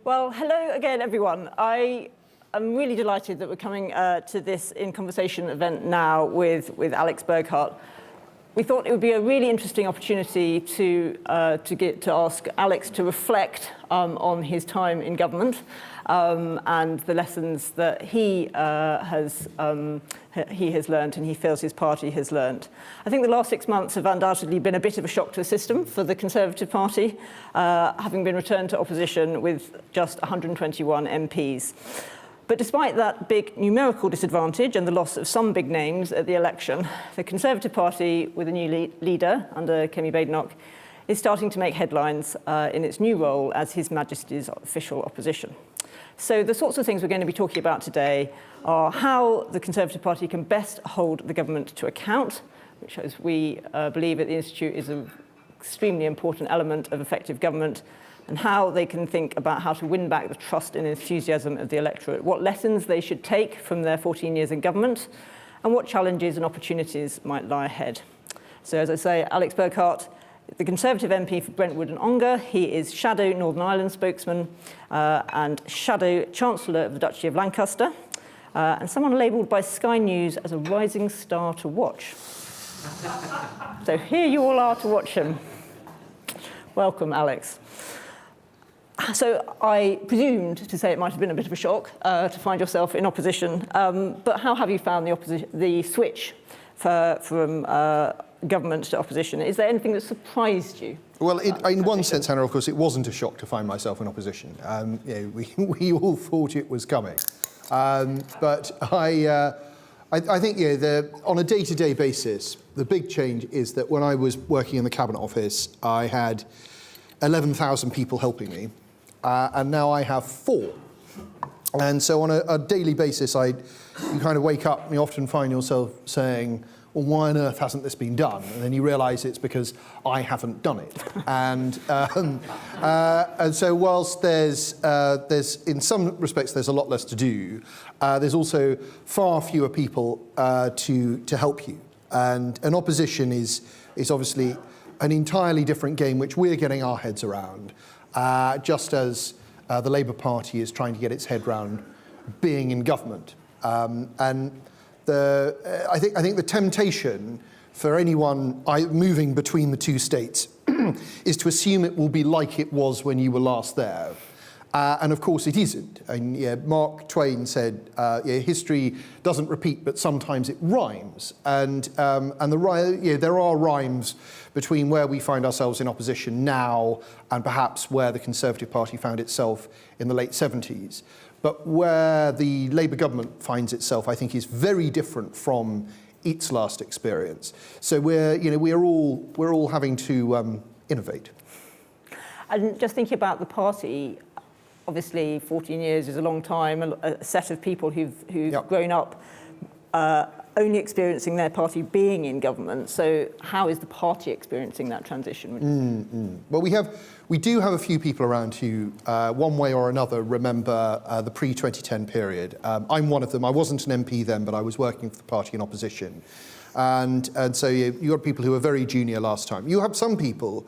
Well, hello again, everyone. I am really delighted that we're coming to this In Conversation event now with Alex Burghart. We thought it would be a really interesting opportunity to ask Alex to reflect on his time in government and the lessons that he has learned and he feels his party has learned. I think the last 6 months have undoubtedly been a bit of a shock to the system for the Conservative Party, having been returned to opposition with just 121 MPs. But despite that big numerical disadvantage and the loss of some big names at the election, the Conservative Party, with a new leader under Kemi Badenoch, is starting to make headlines in its new role as His Majesty's official opposition. So the sorts of things we're going to be talking about today are how the Conservative Party can best hold the government to account, which, as we believe at the Institute, is an extremely important element of effective government, and how they can think about how to win back the trust and enthusiasm of the electorate, what lessons they should take from their 14 years in government, and what challenges and opportunities might lie ahead. So, as I say, Alex Burghart, the Conservative MP for Brentwood and Ongar. He is Shadow Northern Ireland spokesman and Shadow Chancellor of the Duchy of Lancaster, and someone labelled by Sky News as a rising star to watch. So here you all are to watch him. Welcome, Alex. So I presumed to say it might have been a bit of a shock to find yourself in opposition, but how have you found the switch from government to opposition? Is there anything that surprised you? Well, in one sense, Hannah, of course, it wasn't a shock to find myself in opposition. We all thought it was coming. But I think on a day-to-day basis, the big change is that when I was working in the Cabinet Office, I had 11,000 people helping me. And now I have 4. And so on a daily basis, you kind of wake up and you often find yourself saying, well, why on earth hasn't this been done? And then you realise it's because I haven't done it. And so whilst there's in some respects there's a lot less to do, there's also far fewer people to help you. And an opposition is obviously an entirely different game which we're getting our heads around. Just as the Labour Party is trying to get its head round being in government. And I think the temptation for anyone moving between the two states is to assume it will be like it was when you were last there. And of course it isn't. And Mark Twain said, history doesn't repeat, but sometimes it rhymes. And there are rhymes between where we find ourselves in opposition now and perhaps where the Conservative Party found itself in the late 70s. But where the Labour government finds itself, I think, is very different from its last experience. So we're all having to innovate. And just thinking about the party, obviously 14 years is a long time, a set of people who've grown up only experiencing their party being in government. So how is the party experiencing that transition? Well, we do have a few people around who, one way or another, remember the pre-2010 period. I'm one of them. I wasn't an MP then, but I was working for the party in opposition. And so you got people who were very junior last time. You have some people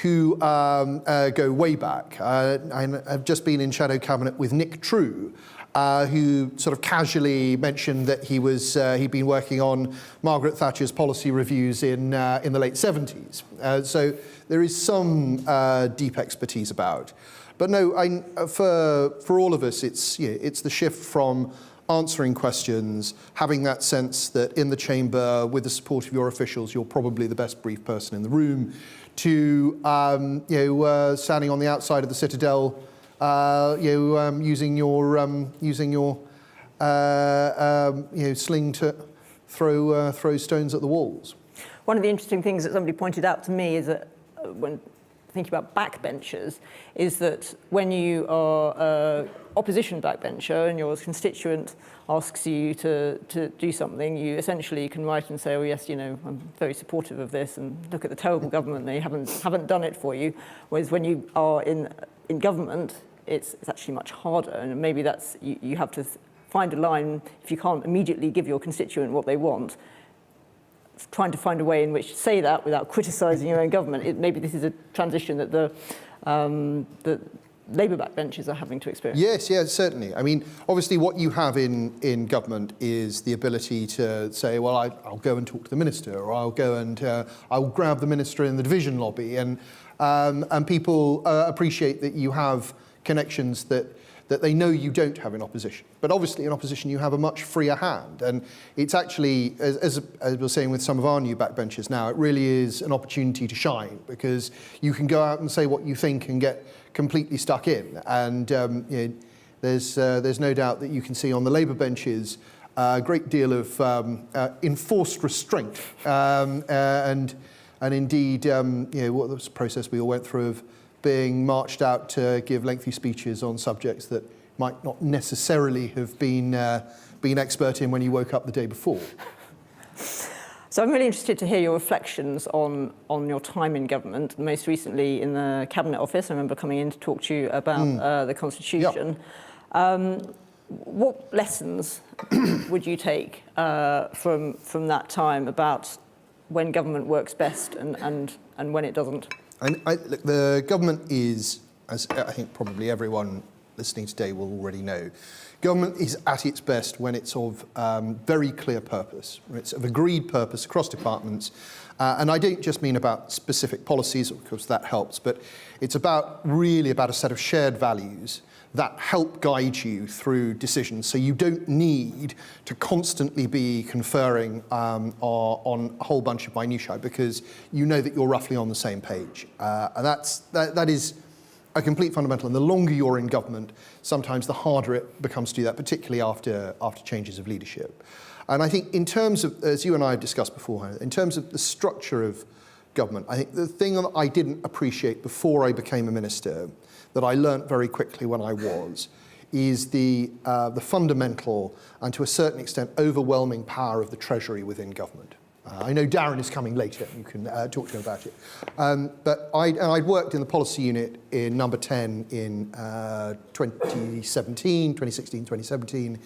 who go way back. I've just been in Shadow Cabinet with Nick True, who sort of casually mentioned that he'd been working on Margaret Thatcher's policy reviews in the late 70s. So there is some deep expertise about. But no, for all of us, it's the shift from answering questions, having that sense that in the chamber, with the support of your officials, you're probably the best briefed person in the room, to standing on the outside of the Citadel, using your sling to throw stones at the walls. One of the interesting things that somebody pointed out to me is that when thinking about backbenchers, is that when you are an opposition backbencher and your constituent asks you to do something, you essentially can write and say, oh yes, I'm very supportive of this, and look at the terrible government, they haven't done it for you. Whereas when you are in government, it's actually much harder, and maybe that's you have to find a line. If you can't immediately give your constituent what they want, trying to find a way in which to say that without criticising your own government. Maybe this is a transition that Labour backbenchers are having to experience. Yes, certainly. I mean, obviously what you have in government is the ability to say, well, I'll go and talk to the minister, or I'll go and I'll grab the minister in the division lobby, and people appreciate that you have connections that they know you don't have in opposition. But obviously in opposition you have a much freer hand, and it's actually, as we're saying with some of our new backbenchers now, it really is an opportunity to shine, because you can go out and say what you think and get completely stuck in. And you know, there's no doubt that you can see on the Labour benches a great deal of enforced restraint, and indeed, you know, what was the process we all went through of being marched out to give lengthy speeches on subjects that might not necessarily have been expert in when you woke up the day before. So I'm really interested to hear your reflections on your time in government, most recently in the Cabinet Office. I remember coming in to talk to you about the Constitution. Yep. What lessons would you take from that time about when government works best and when it doesn't? Look, the government is, as I think probably everyone listening today will already know, government is at its best when it's of very clear purpose, when it's of agreed purpose across departments. And I don't just mean about specific policies, of course that helps, but it's really about a set of shared values that help guide you through decisions, so you don't need to constantly be conferring on a whole bunch of minutiae, because you know that you're roughly on the same page. And that is a complete fundamental, and the longer you're in government, sometimes the harder it becomes to do that, particularly after changes of leadership. And I think in terms of, as you and I have discussed before, in terms of the structure of government, I think the thing that I didn't appreciate before I became a minister, that I learnt very quickly when I was, is the fundamental and to a certain extent overwhelming power of the Treasury within government. I know Darren is coming later, you can talk to him about it. But I'd worked in the policy unit in number 10 in 2016, 2017.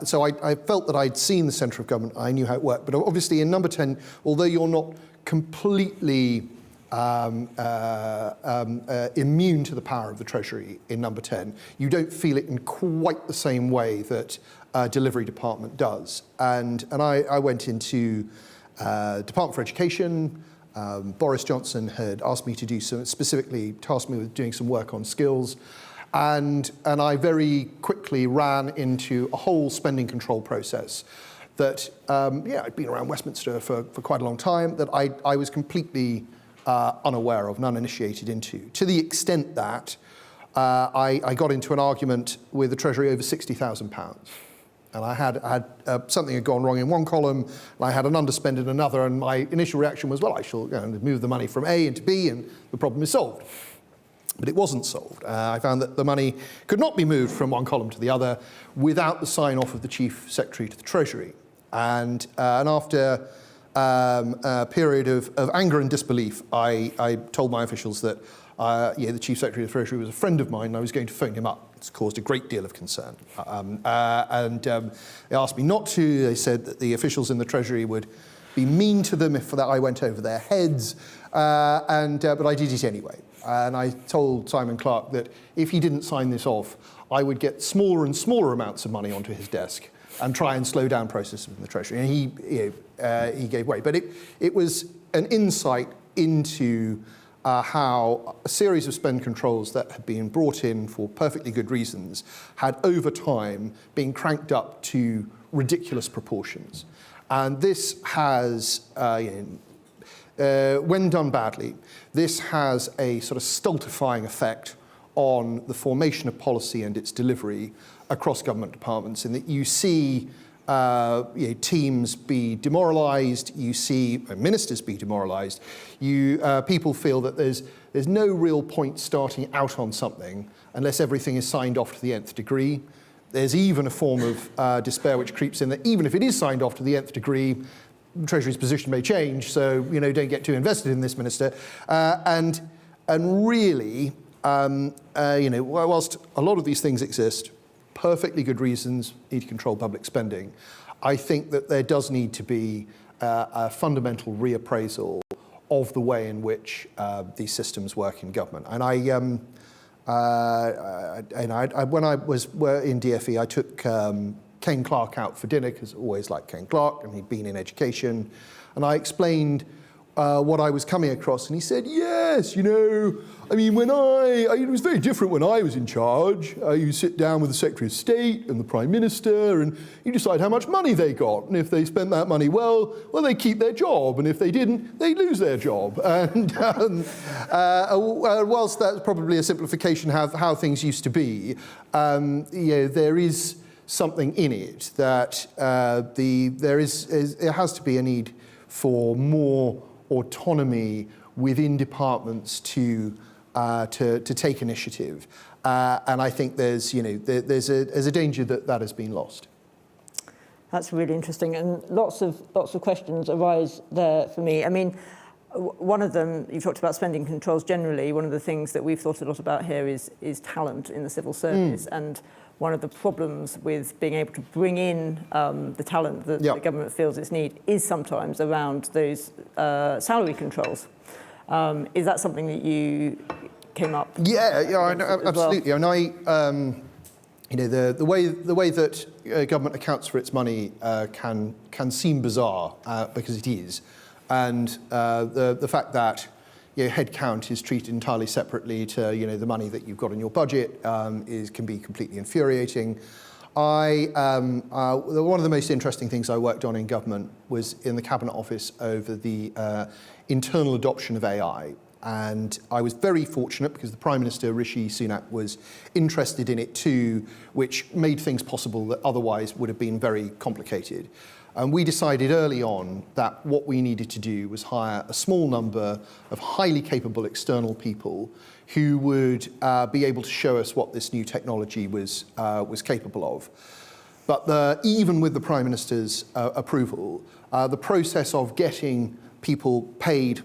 So I felt that I'd seen the centre of government, I knew how it worked. But obviously in number 10, although you're not completely immune to the power of the Treasury in number 10, you don't feel it in quite the same way that delivery department does. And I went into Department for Education. Boris Johnson had asked me to do some, specifically tasked me with doing some work on skills. And I very quickly ran into a whole spending control process that, I'd been around Westminster for quite a long time, that I was completely unaware of and uninitiated into, to the extent that I got into an argument with the Treasury over £60,000. And I had something had gone wrong in one column, and I had an underspend in another, and my initial reaction was, well, I shall move the money from A into B, and the problem is solved. But it wasn't solved. I found that the money could not be moved from one column to the other without the sign-off of the Chief Secretary to the Treasury. And after a period of anger and disbelief, I told my officials that the Chief Secretary of the Treasury was a friend of mine, and I was going to phone him up. It's caused a great deal of concern. They asked me not to. They said that the officials in the Treasury would be mean to them if I went over their heads, but I did it anyway. And I told Simon Clarke that if he didn't sign this off, I would get smaller and smaller amounts of money onto his desk and try and slow down processes in the Treasury. And he gave way. But it was an insight into how a series of spend controls that had been brought in for perfectly good reasons had over time been cranked up to ridiculous proportions. And this has, when done badly, this has a sort of stultifying effect on the formation of policy and its delivery across government departments, in that you see teams be demoralised, you see ministers be demoralised, people feel that there's no real point starting out on something unless everything is signed off to the nth degree. There's even a form of despair which creeps in that even if it is signed off to the nth degree, the Treasury's position may change, so don't get too invested in this, Minister. And really, whilst a lot of these things exist, perfectly good reasons need to control public spending, I think that there does need to be a fundamental reappraisal of the way in which these systems work in government. And When I were in DfE, I took Ken Clarke out for dinner, because I always liked Ken Clarke, and he'd been in education. And I explained what I was coming across, and he said, yes, you know, I mean, it was very different when I was in charge. You sit down with the Secretary of State and the Prime Minister, and you decide how much money they got. And if they spent that money well, they keep their job. And if they didn't, they lose their job. And whilst that's probably a simplification of how things used to be, there is something in it that there has to be a need for more autonomy within departments to take initiative, and I think there's a danger that has been lost. That's really interesting, and lots of questions arise there for me. I mean, one of them, you've talked about spending controls generally. One of the things that we've thought a lot about here is talent in the civil service, and one of the problems with being able to bring in the talent that the government feels its need is sometimes around those salary controls. Is that something that you came up? I know, absolutely. Well? And the way that government accounts for its money can seem bizarre because it is, and the fact that headcount is treated entirely separately to the money that you've got in your budget can be completely infuriating. One of the most interesting things I worked on in government was in the Cabinet Office over the internal adoption of AI. And I was very fortunate because the Prime Minister, Rishi Sunak, was interested in it too, which made things possible that otherwise would have been very complicated. And we decided early on that what we needed to do was hire a small number of highly capable external people who would be able to show us what this new technology was capable of. But even with the Prime Minister's approval, the process of getting people paid,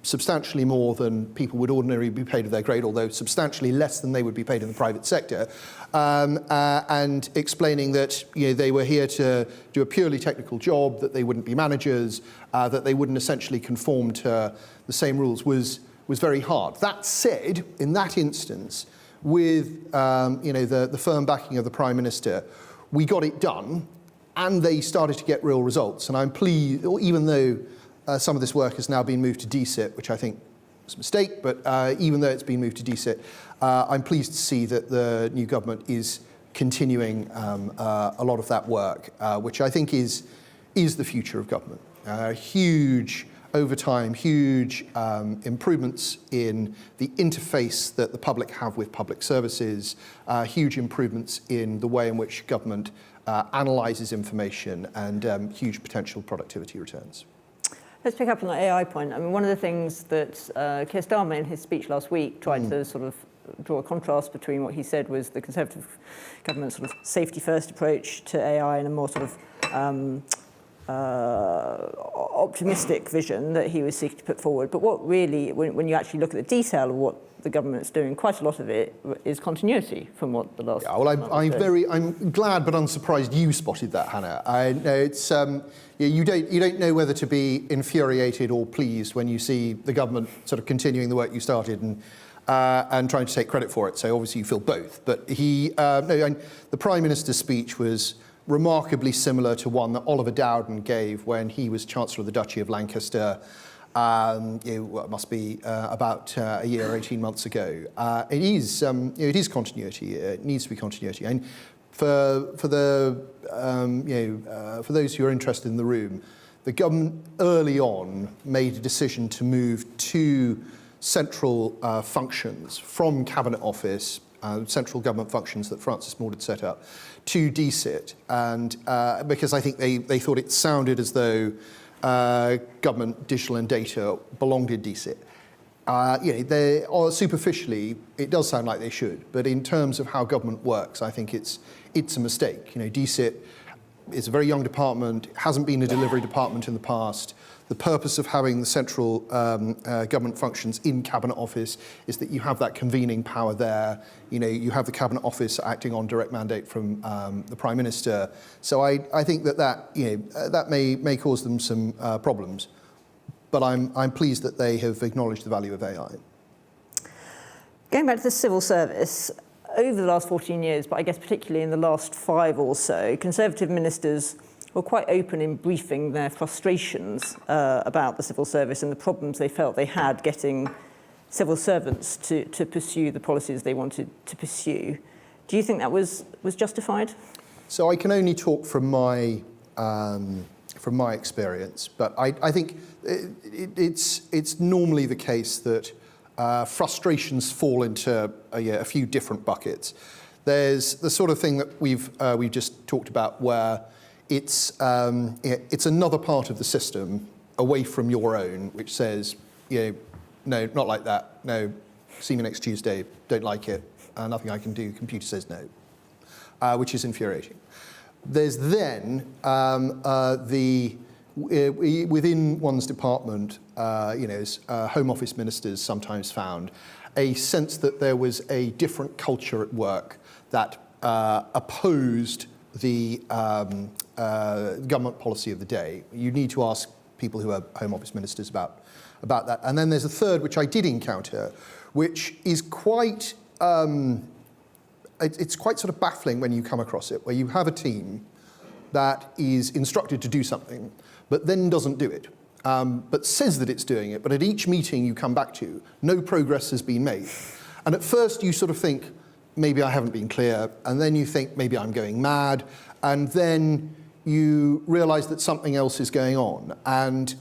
substantially more than people would ordinarily be paid of their grade, although substantially less than they would be paid in the private sector, and explaining that they were here to do a purely technical job, that they wouldn't be managers, that they wouldn't essentially conform to the same rules was very hard. That said, in that instance, with the firm backing of the Prime Minister, we got it done, and they started to get real results. And I'm pleased, even though some of this work has now been moved to DSIT, which I think was a mistake, but even though it's been moved to DSIT, I'm pleased to see that the new government is continuing a lot of that work, which I think is the future of government. Over time, huge improvements in the interface that the public have with public services, huge improvements in the way in which government analyses information, and huge potential productivity returns. Let's pick up on the AI point. I mean, one of the things that Keir Starmer in his speech last week tried to sort of draw a contrast between what he said was the Conservative government's sort of safety-first approach to AI and a more sort of optimistic vision that he was seeking to put forward. But what really, when you actually look at the detail of what the government's doing, quite a lot of it is continuity from what the last. I'm glad but unsurprised you spotted that, Hannah. I know it's you don't know whether to be infuriated or pleased when you see the government sort of continuing the work you started and trying to take credit for it. So obviously you feel both. But the Prime Minister's speech was remarkably similar to one that Oliver Dowden gave when he was Chancellor of the Duchy of Lancaster. It must be about a year, 18 months ago. It is continuity. It needs to be continuity. And for those who are interested in the room, the government early on made a decision to move two central functions from Cabinet Office, central government functions that Francis Maude had set up, to DSIT, and because I think they thought it sounded as though government, digital and data belonged in DSIT. Superficially, it does sound like they should, but in terms of how government works, I think it's a mistake. DSIT is a very young department, hasn't been a delivery department in the past. The purpose of having the central government functions in Cabinet Office is that you have that convening power there. You have the Cabinet Office acting on direct mandate from the Prime Minister. So I think that may cause them some problems. But I'm pleased that they have acknowledged the value of AI. Going back to the civil service, over the last 14 years, but I guess particularly in the last 5 or so, Conservative ministers were quite open in briefing their frustrations about the civil service and the problems they felt they had getting civil servants to pursue the policies they wanted to pursue. Do you think that was justified? So I can only talk from my experience, but I think it's normally the case that frustrations fall into a few different buckets. There's the sort of thing that we've just talked about, where it's another part of the system away from your own, which says, no, not like that. No, see me next Tuesday. Don't like it. Nothing I can do. Computer says no, which is infuriating. There's then within one's department, as Home Office ministers sometimes found, a sense that there was a different culture at work that opposed the government policy of the day. You need to ask people who are Home Office ministers about that. And then there's a third, which I did encounter, which is quite it's quite sort of baffling when you come across it, where you have a team that is instructed to do something, but then doesn't do it, but says that it's doing it, but at each meeting you come back to, no progress has been made. And at first you sort of think, maybe I haven't been clear, and then you think, maybe I'm going mad, and then you realise that something else is going on. And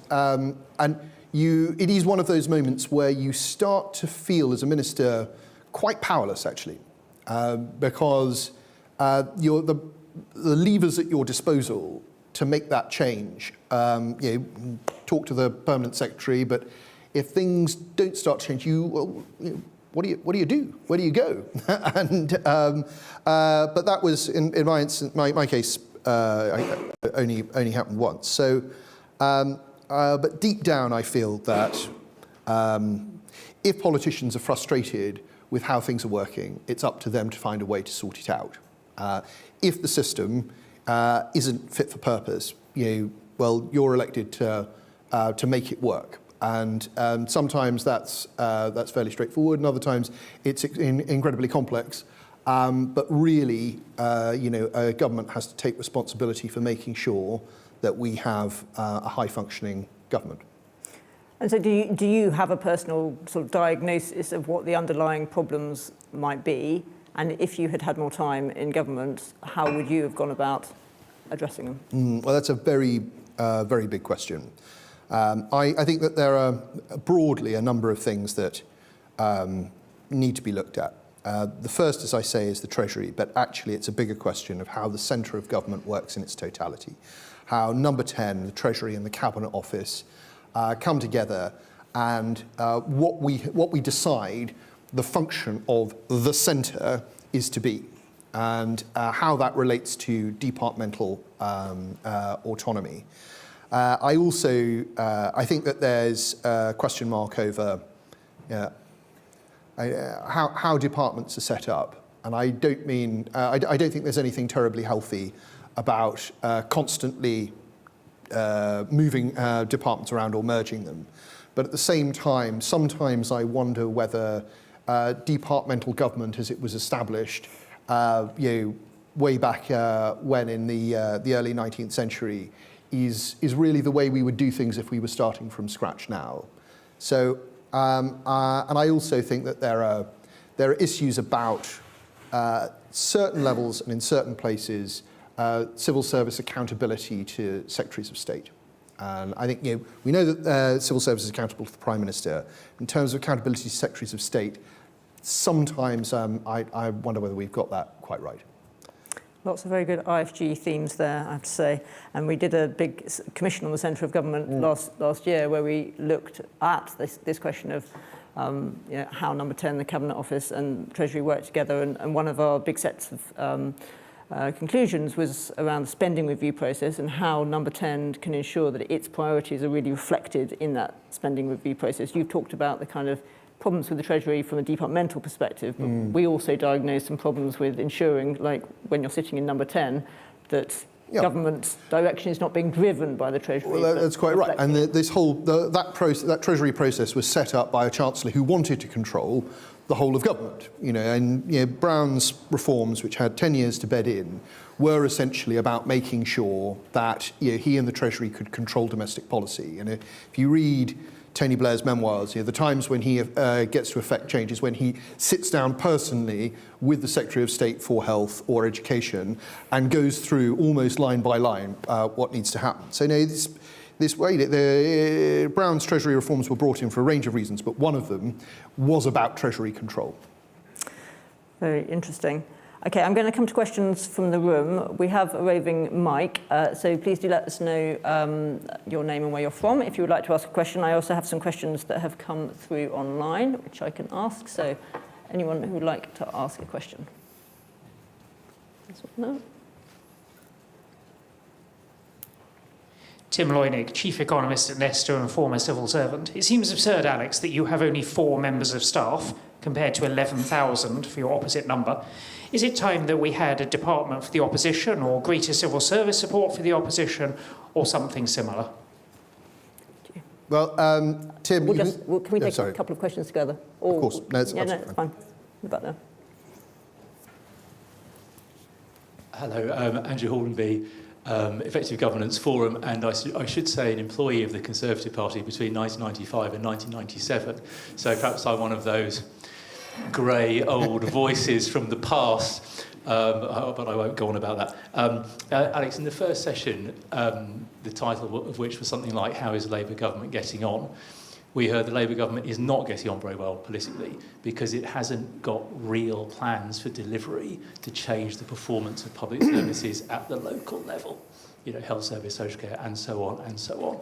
it is one of those moments where you start to feel, as a minister, quite powerless, actually, because the levers at your disposal to make that change. Talk to the permanent secretary, but if things don't start to change, what do you do? Where do you go? But that was in my instance, my case, only happened once. So, but deep down, I feel that if politicians are frustrated with how things are working, it's up to them to find a way to sort it out. If the system isn't fit for purpose, you're elected to make it work. And sometimes that's fairly straightforward, and other times it's incredibly complex. But really, a government has to take responsibility for making sure that we have a high-functioning government. And so do you have a personal sort of diagnosis of what the underlying problems might be? And if you had had more time in government, how would you have gone about addressing them? Well, that's a very, very big question. I think that there are broadly a number of things that need to be looked at. The first, as I say, is the Treasury, but actually it's a bigger question of how the centre of government works in its totality. How Number 10, the Treasury and the Cabinet Office come together, and what we decide the function of the centre is to be, and how that relates to departmental autonomy. I also I think that there's a question mark over how departments are set up, and I don't mean I don't think there's anything terribly healthy about constantly moving departments around or merging them. But at the same time, sometimes I wonder whether departmental government, as it was established, way back when in the early 19th century, is really the way we would do things if we were starting from scratch now. So, and I also think that there are issues about certain levels and in certain places civil service accountability to secretaries of state. And I think we know that civil service is accountable to the Prime Minister. In terms of accountability to secretaries of state, sometimes I wonder whether we've got that quite right. Lots of very good IFG themes there, I have to say. And we did a big commission on the centre of government last year, where we looked at this question of how Number 10, the Cabinet Office and Treasury work together. And one of our big sets of conclusions was around the spending review process and how Number 10 can ensure that its priorities are really reflected in that spending review process. You've talked about the kind of problems with the Treasury from a departmental perspective, but we also diagnose some problems with ensuring, like when you're sitting in Number 10, that government direction is not being driven by the Treasury. Well, that's quite right. And that Treasury process was set up by a Chancellor who wanted to control the whole of government. And Brown's reforms, which had 10 years to bed in, were essentially about making sure that he and the Treasury could control domestic policy. And if you read Tony Blair's memoirs, the times when he gets to effect change is when he sits down personally with the Secretary of State for Health or Education and goes through almost line by line what needs to happen. So this way, Brown's Treasury reforms were brought in for a range of reasons, but one of them was about Treasury control. Very interesting. Okay, I'm going to come to questions from the room. We have a roving mic, so please do let us know your name and where you're from if you would like to ask a question. I also have some questions that have come through online, which I can ask, so anyone who would like to ask a question. No? Tim Loynig, Chief Economist at Leicester and former civil servant. It seems absurd, Alex, that you have only 4 members of staff compared to 11,000 for your opposite number. Is it time that we had a department for the opposition or greater civil service support for the opposition or something similar? Well, Tim... can we take a couple of questions together? Or, of course. No, it's fine. About there. Hello, Andrew Hornby, Effective Governance Forum, and I should say an employee of the Conservative Party between 1995 and 1997. So perhaps I'm one of those grey old voices from the past, but I won't go on about that. Alex, in the first session, the title of which was something like "How is the Labour government getting on?" we heard the Labour government is not getting on very well politically because it hasn't got real plans for delivery to change the performance of public services at the local level, health service, social care, and so on and so on.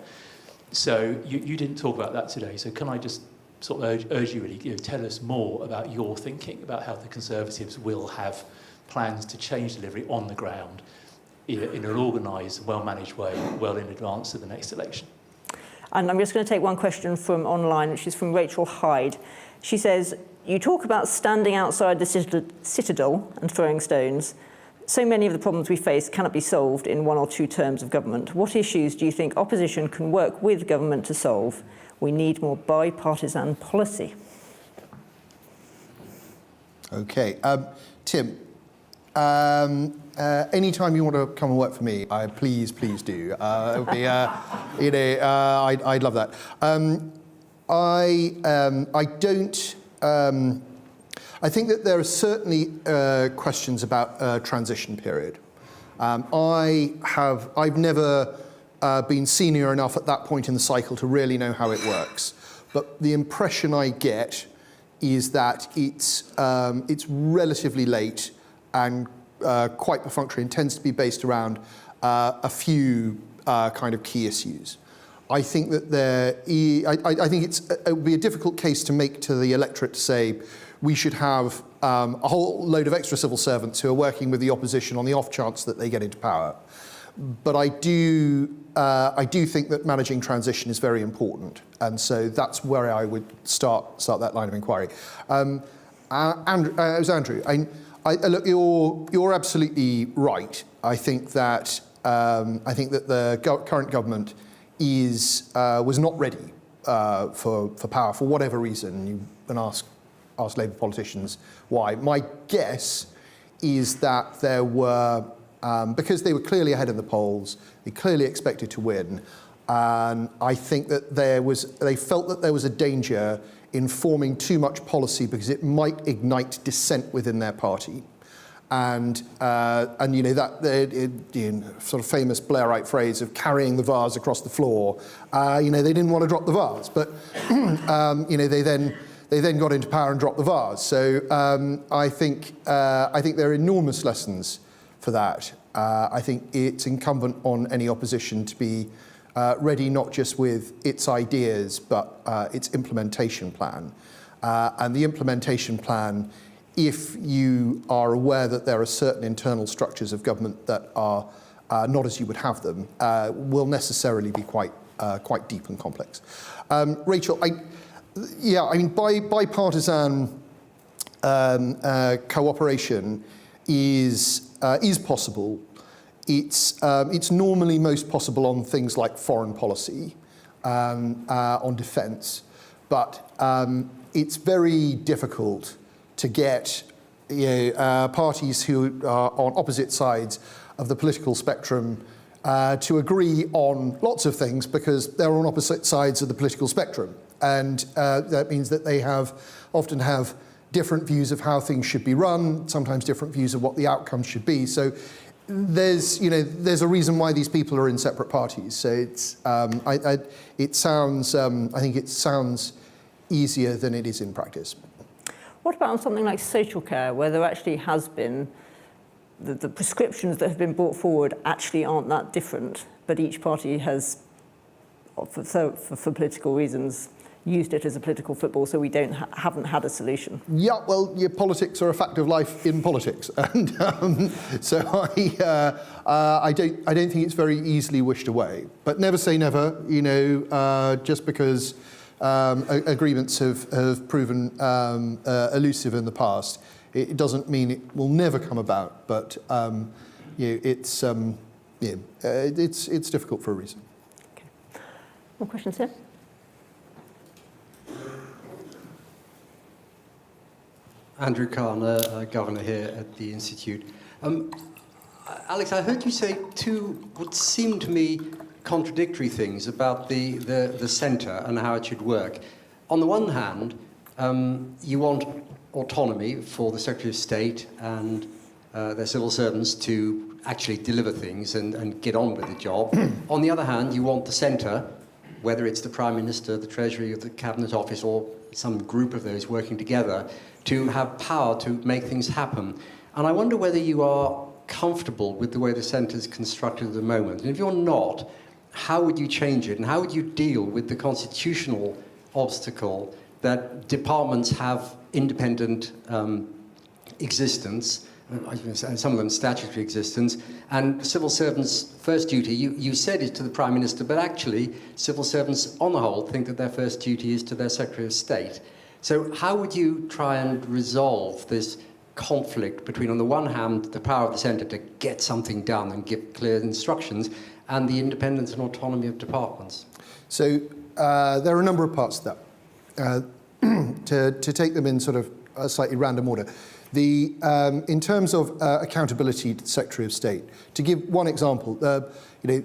So you didn't talk about that today. So can I just sort of urge you really, tell us more about your thinking about how the Conservatives will have plans to change delivery on the ground in an organised, well-managed way, well in advance of the next election. And I'm just going to take one question from online, which is from Rachel Hyde. She says, you talk about standing outside the citadel and throwing stones. So many of the problems we face cannot be solved in 1 or 2 terms of government. What issues do you think opposition can work with government to solve? We need more bipartisan policy. Okay. Tim, anytime you want to come and work for me, please do. It would be, I'd love that. I think that there are certainly questions about transition period. I've never been senior enough at that point in the cycle to really know how it works. But the impression I get is that it's relatively late and quite perfunctory and tends to be based around a few kind of key issues. I think that I think it would be a difficult case to make to the electorate to say we should have a whole load of extra civil servants who are working with the opposition on the off chance that they get into power. But I do think that managing transition is very important, and so that's where I would start that line of inquiry. Andrew, look, you're absolutely right. I think that the current government was not ready for power for whatever reason. You can ask Labour politicians why. My guess is that there were, because they were clearly ahead in the polls, they clearly expected to win, and I think that they felt that there was a danger in forming too much policy because it might ignite dissent within their party. And that sort of famous Blairite phrase of carrying the vase across the floor, they didn't want to drop the vase, but they then got into power and dropped the vase. So I think there are enormous lessons for that. I think it's incumbent on any opposition to be ready not just with its ideas, but its implementation plan. And the implementation plan, if you are aware that there are certain internal structures of government that are not as you would have them, will necessarily be quite deep and complex. Rachel, bipartisan cooperation is possible. It's normally most possible on things like foreign policy, on defence, but it's very difficult to get parties who are on opposite sides of the political spectrum to agree on lots of things because they're on opposite sides of the political spectrum. And that means that they often have different views of how things should be run, sometimes different views of what the outcome should be. So there's a reason why these people are in separate parties. So it's, I think it sounds easier than it is in practice. What about on something like social care, where there actually has been, the prescriptions that have been brought forward actually aren't that different, but each party has, for political reasons, used it as a political football, so we haven't had a solution? Yeah, well, politics are a fact of life in politics, and so I don't think it's very easily wished away. But never say never. Just because agreements have proven elusive in the past, it doesn't mean it will never come about. But it's difficult for a reason. Okay. More questions here? Andrew Kahn, governor here at the Institute. Alex, I heard you say two, what seemed to me, contradictory things about the centre and how it should work. On the one hand, you want autonomy for the Secretary of State and their civil servants to actually deliver things and get on with the job. On the other hand, you want the centre, whether it's the Prime Minister, the Treasury, or the Cabinet Office, or some group of those working together, to have power to make things happen. And I wonder whether you are comfortable with the way the centre is constructed at the moment. And if you're not, how would you change it? And how would you deal with the constitutional obstacle that departments have independent existence, some of them statutory existence, and civil servants' first duty, you said it to the Prime Minister, but actually civil servants on the whole think that their first duty is to their Secretary of State. So how would you try and resolve this conflict between, on the one hand, the power of the centre to get something done and give clear instructions, and the independence and autonomy of departments? So there are a number of parts to that. To take them in sort of a slightly random order. In terms of accountability to the Secretary of State, to give one example, the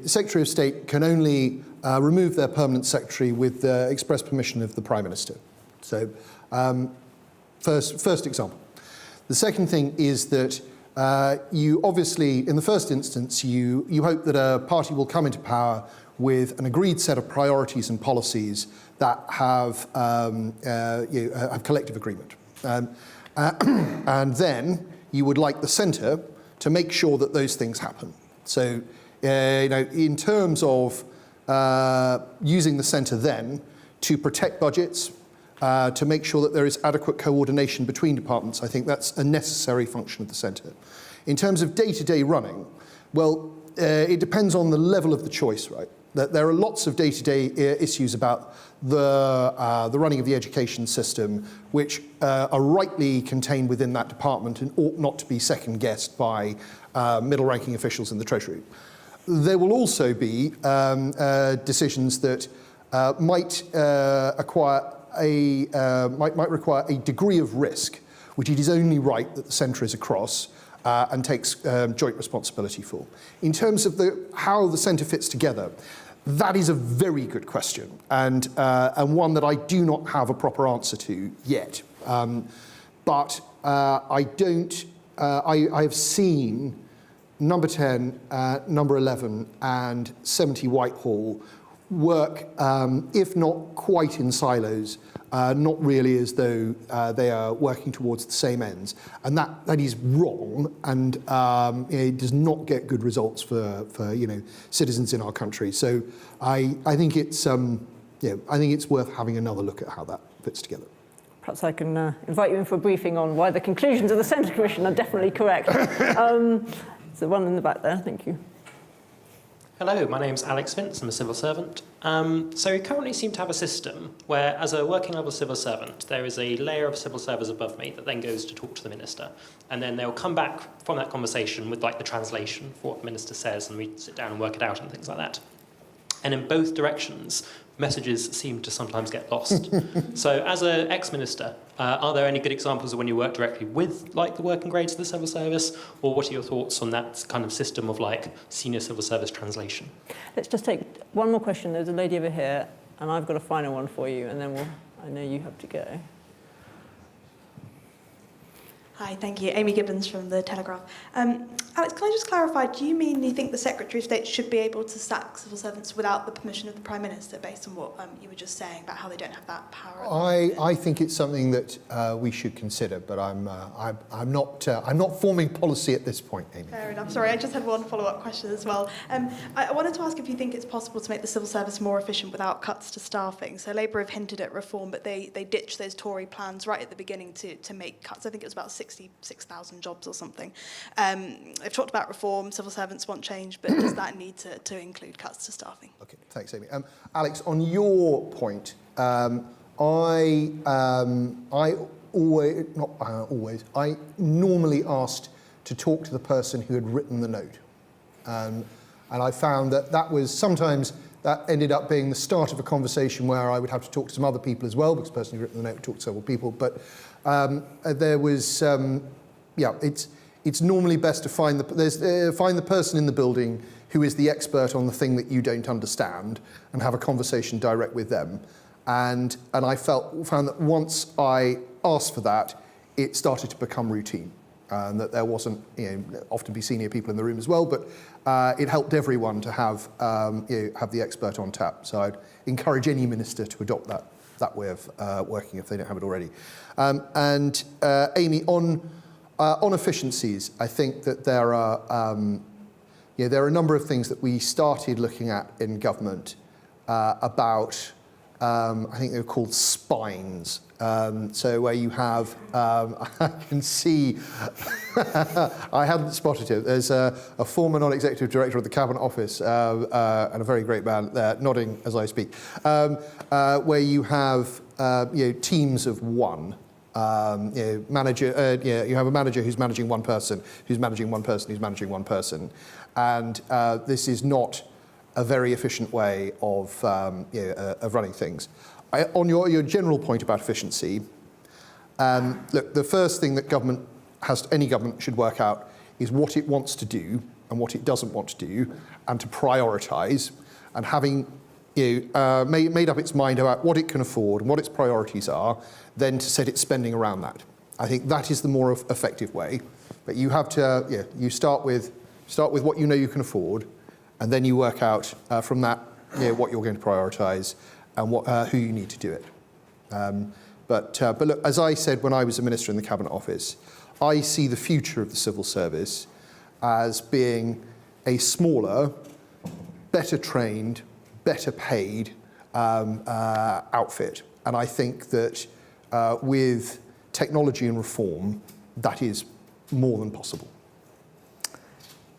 Secretary of State can only remove their permanent secretary with the express permission of the Prime Minister. So, first example. The second thing is that you obviously, in the first instance, you hope that a party will come into power with an agreed set of priorities and policies that have collective agreement. And then you would like the centre to make sure that those things happen. So, in terms of using the centre then to protect budgets, to make sure that there is adequate coordination between departments, I think that's a necessary function of the centre. In terms of day-to-day running, well, it depends on the level of the choice, right? There are lots of day-to-day issues about the running of the education system, which are rightly contained within that department and ought not to be second-guessed by middle-ranking officials in the Treasury. There will also be decisions that might require a degree of risk, which it is only right that the centre is across and takes joint responsibility for. In terms of how the centre fits together, that is a very good question, and one that I do not have a proper answer to yet. But I have seen number 10, number 11, and 70 Whitehall work, if not quite in silos, not really as though they are working towards the same ends. And that is wrong, and it does not get good results for citizens in our country. So I think it's worth having another look at how that fits together. Perhaps I can invite you in for a briefing on why the conclusions of the Centre Commission are definitely correct. So one in the back there, thank you. Hello, my name's Alex Vince, I'm a civil servant. So we currently seem to have a system where, as a working level civil servant, there is a layer of civil servers above me that then goes to talk to the minister. And then they'll come back from that conversation with the translation for what the minister says, and we sit down and work it out and things like that. And in both directions, messages seem to sometimes get lost. So as an ex-minister, are there any good examples of when you work directly with like the working grades of the civil service, or what are your thoughts on that kind of system of like senior civil service translation? Let's just take one more question. There's a lady over here, and I've got a final one for you, and then I know you have to go. Hi, thank you. Amy Gibbons from The Telegraph. Alex, can I just clarify, do you mean you think the Secretary of State should be able to sack civil servants without the permission of the Prime Minister, based on what you were just saying about how they don't have that power? I think it's something that we should consider, but I'm not forming policy at this point, Amy. Fair enough. Sorry, I just had one follow-up question as well. I wanted to ask if you think it's possible to make the civil service more efficient without cuts to staffing. So Labour have hinted at reform, but they ditched those Tory plans right at the beginning to make cuts. I think it was about 66,000 jobs or something. They've talked about reform, civil servants want change, but does that need to include cuts to staffing? Okay, thanks, Amy. Alex, on your point, I normally asked to talk to the person who had written the note. And I found that was sometimes that ended up being the start of a conversation where I would have to talk to some other people as well, because the person who written the note would talk to several people. But there was, it's normally best to find the person in the building who is the expert on the thing that you don't understand and have a conversation direct with them. And I found that once I asked for that, it started to become routine. And that there wasn't, often be senior people in the room as well, but it helped everyone to have the expert on tap. So I'd encourage any minister to adopt that way of working if they don't have it already. Amy, on efficiencies, I think that there are a number of things that we started looking at in government about. I think they were called spines. So where you have, I can see, I hadn't spotted it. There's a former non-executive director of the Cabinet Office and a very great man there, nodding as I speak, where you have teams of one. Manager. You have a manager who's managing one person, who's managing one person, who's managing one person, and this is not a very efficient way of running things. On your general point about efficiency, look, the first thing that any government should work out is what it wants to do and what it doesn't want to do, and to prioritise, and having made up its mind about what it can afford and what its priorities are, then to set its spending around that. I think that is the more effective way. But you have to, you start with what you know you can afford, and then you work out from that what you're going to prioritise and who you need to do it. But look, as I said when I was a minister in the Cabinet Office, I see the future of the civil service as being a smaller, better trained, better paid outfit. And I think that with technology and reform, that is more than possible.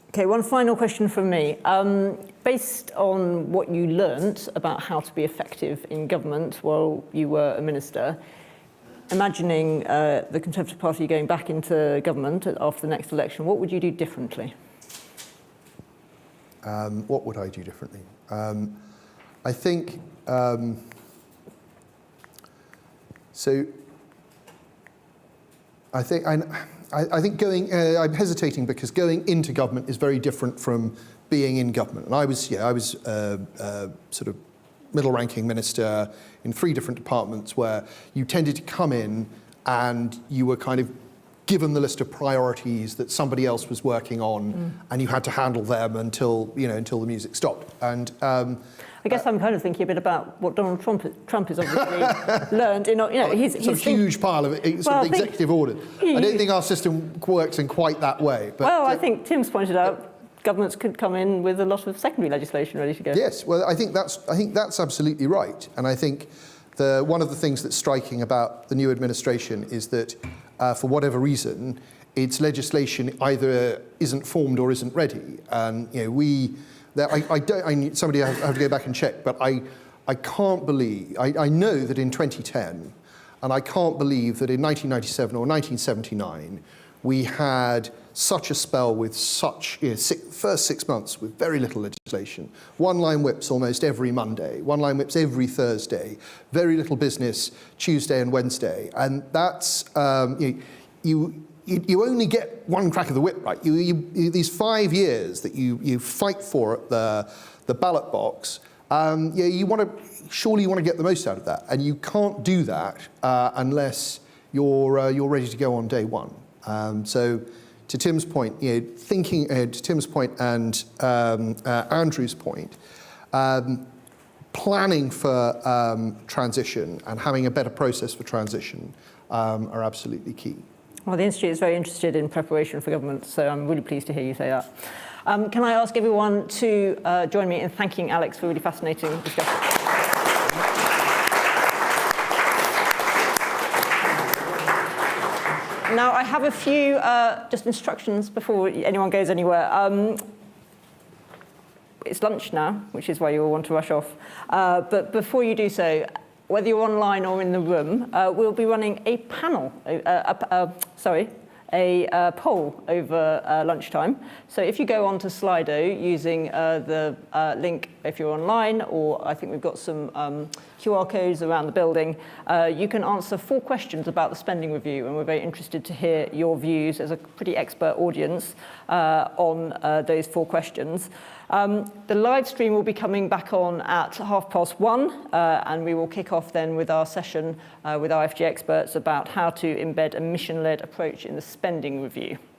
Okay, one final question from me. Based on what you learnt about how to be effective in government while you were a minister, imagining the Conservative Party going back into government after the next election, what would you do differently? What would I do differently? I think I think I'm hesitating because going into government is very different from being in government. And I was sort of middle-ranking minister in 3 different departments where you tended to come in and you were kind of given the list of priorities that somebody else was working on, and you had to handle them until the music stopped. And I guess I'm kind of thinking a bit about what Donald Trump has obviously learned. He's a huge pile of executive order. I don't think our system works in quite that way. But, I think Tim's pointed out governments could come in with a lot of secondary legislation ready to go. Yes, well, I think that's absolutely right, and I think one of the things that's striking about the new administration is that, for whatever reason, its legislation either isn't formed or isn't ready, and somebody I have to go back and check, but I can't believe, I know that in 2010, and I can't believe that in 1997 or 1979, we had such a spell with such, first 6 months with very little legislation. One-line whips almost every Monday, one-line whips every Thursday, very little business Tuesday and Wednesday. And that's, you only get one crack of the whip, right? These 5 years that you fight for at the ballot box, you want to get the most out of that. And you can't do that unless you're ready to go on day one. So to Tim's point, to Tim's point and Andrew's point, planning for transition and having a better process for transition are absolutely key. Well, the Institute is very interested in preparation for government, so I'm really pleased to hear you say that. Can I ask everyone to join me in thanking Alex for a really fascinating discussion? Now, I have a few just instructions before anyone goes anywhere. It's lunch now, which is why you all want to rush off. But before you do so, whether you're online or in the room, we'll be running a panel, a poll over lunchtime. So if you go onto Slido using the link if you're online, or I think we've got some QR codes around the building, you can answer 4 questions about the spending review, and we're very interested to hear your views as a pretty expert audience on those 4 questions. The live stream will be coming back on at 1:30, and we will kick off then with our session with our FG experts about how to embed a mission-led approach in the spending review.